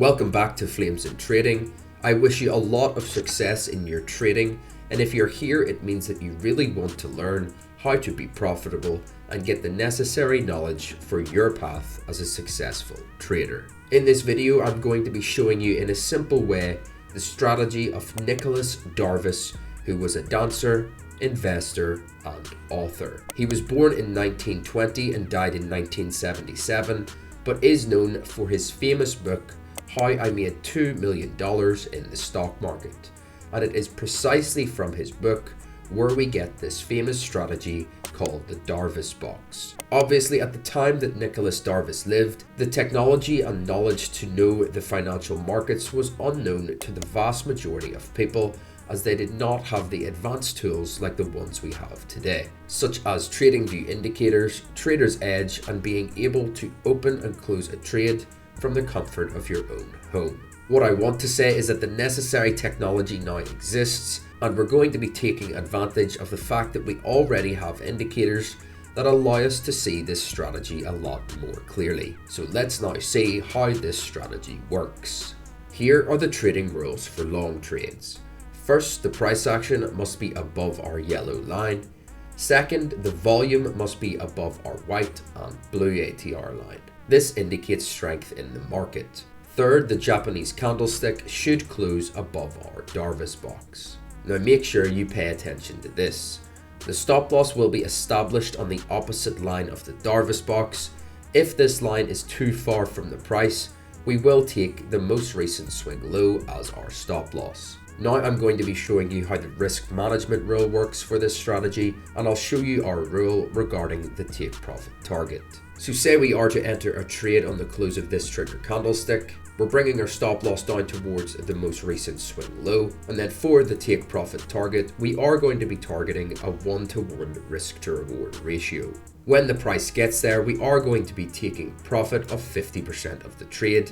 Welcome back to Flames in Trading. I wish you a lot of success in your trading, and if you're here, it means that you really want to learn how to be profitable and get the necessary knowledge for your path as a successful trader. In this video, I'm going to be showing you in a simple way the strategy of Nicholas Darvis, who was a dancer, investor, and author. He was born in 1920 and died in 1977, but is known for his famous book, How I Made $2 Million in the Stock Market. And it is precisely from his book where we get this famous strategy called the Darvis box. Obviously, at the time that Nicholas Darvis lived, the technology and knowledge to know the financial markets was unknown to the vast majority of people, as they did not have the advanced tools like the ones we have today, such as TradingView indicators, Trader's Edge, and being able to open and close a trade from the comfort of your own home. What I want to say is that the necessary technology now exists, and we're going to be taking advantage of the fact that we already have indicators that allow us to see this strategy a lot more clearly. So let's now see how this strategy works. Here are the trading rules for long trades. First, the price action must be above our yellow line. Second, the volume must be above our white and blue ATR line. This indicates strength in the market. Third, the Japanese candlestick should close above our Darvis box. Now make sure you pay attention to this. The stop loss will be established on the opposite line of the Darvis box. If this line is too far from the price, we will take the most recent swing low as our stop loss. Now I'm going to be showing you how the risk management rule works for this strategy, and I'll show you our rule regarding the take profit target. So say we are to enter a trade on the close of this trigger candlestick. We're bringing our stop loss down towards the most recent swing low, and then for the take profit target, we are going to be targeting a 1-to-1 risk to reward ratio. When the price gets there, we are going to be taking profit of 50% of the trade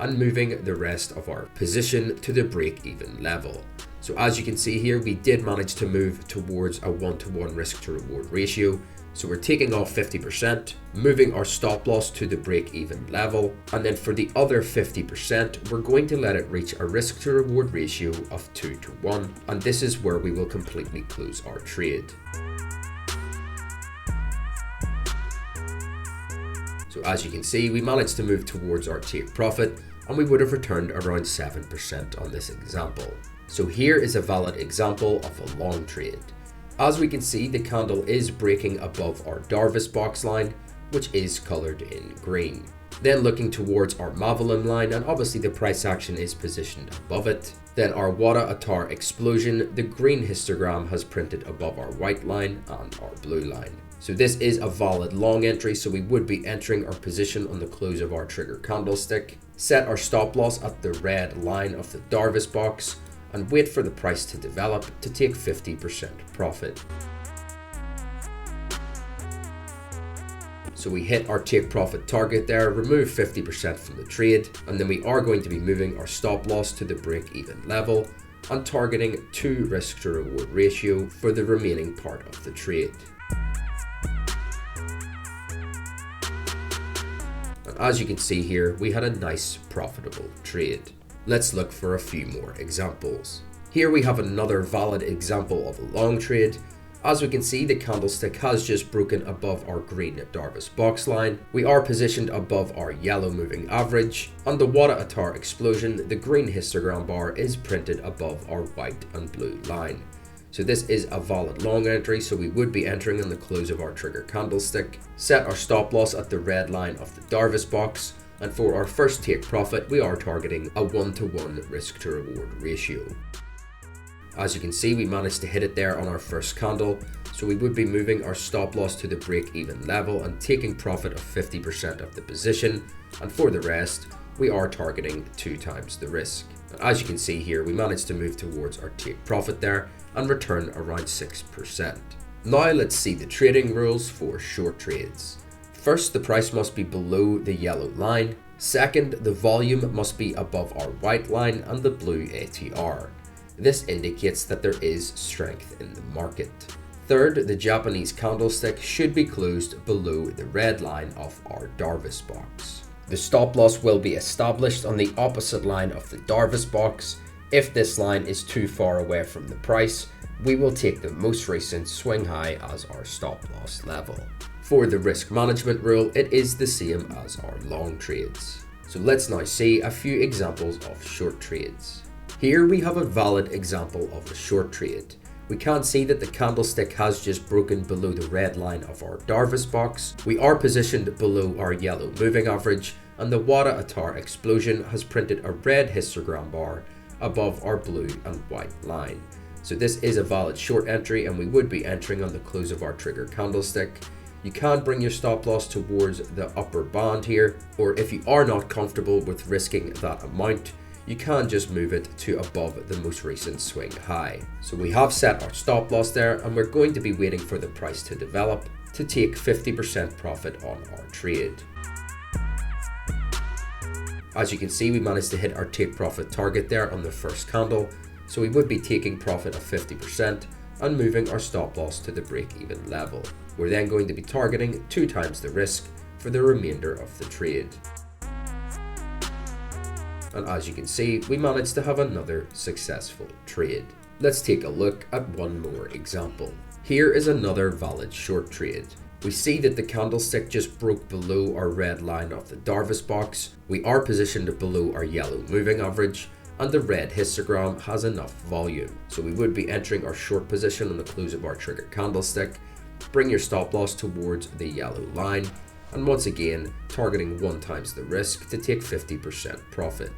and moving the rest of our position to the break-even level. So as you can see here, we did manage to move towards a 1-to-1 risk to reward ratio. So we're taking off 50%, moving our stop loss to the break-even level, and then for the other 50%, we're going to let it reach a risk to reward ratio of 2-to-1, and this is where we will completely close our trade. So as you can see, we managed to move towards our take profit, and we would have returned around 7% on this example. So here is a valid example of a long trade. As we can see, the candle is breaking above our Darvis box line, which is colored in green. Then looking towards our Mavelim line, and obviously the price action is positioned above it. Then our Wada Atar explosion, the green histogram has printed above our white line and our blue line. So this is a valid long entry, so we would be entering our position on the close of our trigger candlestick, set our stop loss at the red line of the Darvis box, and wait for the price to develop to take 50% profit. So we hit our take profit target there, remove 50% from the trade, and then we are going to be moving our stop loss to the break-even level and targeting 2 risk to reward ratio for the remaining part of the trade. And as you can see here, we had a nice profitable trade. Let's look for a few more examples. Here we have another valid example of a long trade. As we can see, the candlestick has just broken above our green Darvis box line. We are positioned above our yellow moving average. On the Wada Atar explosion, the green histogram bar is printed above our white and blue line. So this is a valid long entry, so we would be entering on the close of our trigger candlestick, set our stop loss at the red line of the Darvis box, and for our first take profit, we are targeting a 1-to-1 risk to reward ratio. As you can see, we managed to hit it there on our first candle, so we would be moving our stop loss to the break-even level and taking profit of 50% of the position, and for the rest, we are targeting 2 times the risk. And as you can see here, we managed to move towards our take profit there and return around 6%. Now let's see the trading rules for short trades. First, the price must be below the yellow line. Second, the volume must be above our white line and the blue ATR. This indicates that there is strength in the market. Third, the Japanese candlestick should be closed below the red line of our Darvis box. The stop loss will be established on the opposite line of the Darvas box. If this line is too far away from the price, we will take the most recent swing high as our stop loss level. For the risk management rule, it is the same as our long trades. So let's now see a few examples of short trades. Here we have a valid example of a short trade. We can see that the candlestick has just broken below the red line of our Darvas box. We are positioned below our yellow moving average, and the VWAP explosion has printed a red histogram bar above our blue and white line. So this is a valid short entry, and we would be entering on the close of our trigger candlestick. You can bring your stop loss towards the upper band here, or if you are not comfortable with risking that amount, you can just move it to above the most recent swing high. So we have set our stop loss there, and we're going to be waiting for the price to develop to take 50% profit on our trade. As you can see, we managed to hit our take profit target there on the first candle. So we would be taking profit of 50% and moving our stop loss to the break-even level. We're then going to be targeting 2 times the risk for the remainder of the trade. And as you can see, we managed to have another successful trade. Let's take a look at one more example. Here is another valid short trade. We see that the candlestick just broke below our red line of the Darvas box. We are positioned below our yellow moving average, and the red histogram has enough volume. So we would be entering our short position on the close of our trigger candlestick. Bring your stop loss towards the yellow line, and once again targeting 1 times the risk to take 50% profit.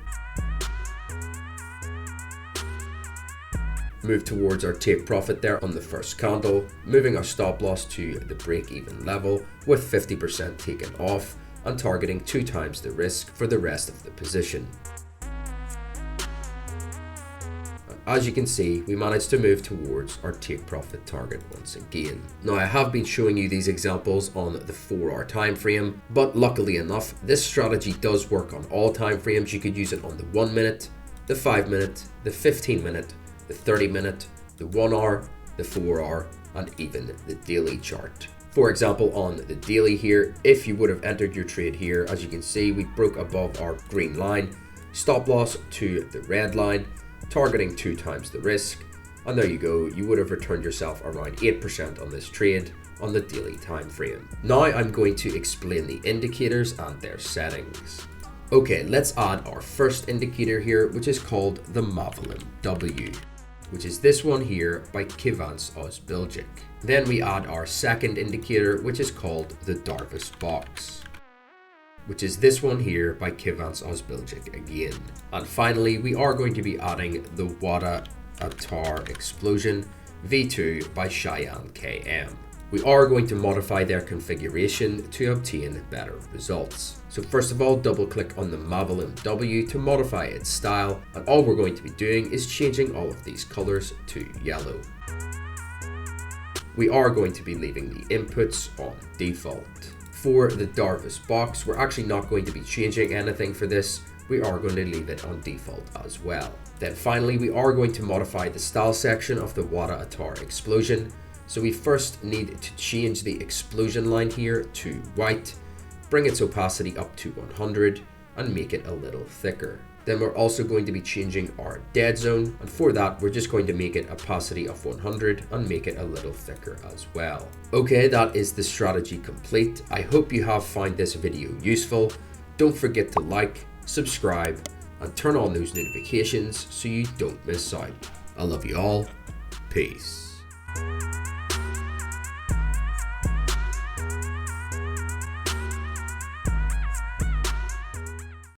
Move towards our take profit there on the first candle, moving our stop loss to the break-even level with 50% taken off and targeting 2 times the risk for the rest of the position. As you can see, we managed to move towards our take profit target once again. Now, I have been showing you these examples on the 4-hour time frame, but luckily enough, this strategy does work on all time frames. You could use it on the 1 minute, the 5 minute, the 15 minute, the 30 minute, the 1 hour, the 4 hour, and even the daily chart. For example, on the daily here, if you would have entered your trade here, as you can see, we broke above our green line, stop loss to the red line, targeting 2 times the risk, and there you go, you would have returned yourself around 8% on this trade on the daily time frame. Now I'm going to explain the indicators and their settings. Okay, let's add our first indicator here, which is called the Mavelim W, which is this one here by Kivans Ozbilgic. Then we add our second indicator, which is called the Darvas box, which is this one here by Kivans Ozbilgic again. And finally, we are going to be adding the VWAP explosion V2 by Cheyenne KM. We are going to modify their configuration to obtain better results. So first of all, double click on the Mavelim W to modify its style, and all we're going to be doing is changing all of these colors to yellow. We are going to be leaving the inputs on default. For the Darvas box, we're actually not going to be changing anything for this. We are going to leave it on default as well. Then finally, we are going to modify the style section of the VWAP explosion. So we first need to change the explosion line here to white, bring its opacity up to 100 and make it a little thicker. Then we're also going to be changing our dead zone, and for that we're just going to make it opacity of 100 and make it a little thicker as well. Okay, that is the strategy complete. I hope you have found this video useful. Don't forget to like, subscribe and turn on those notifications so you don't miss out. I love you all. Peace.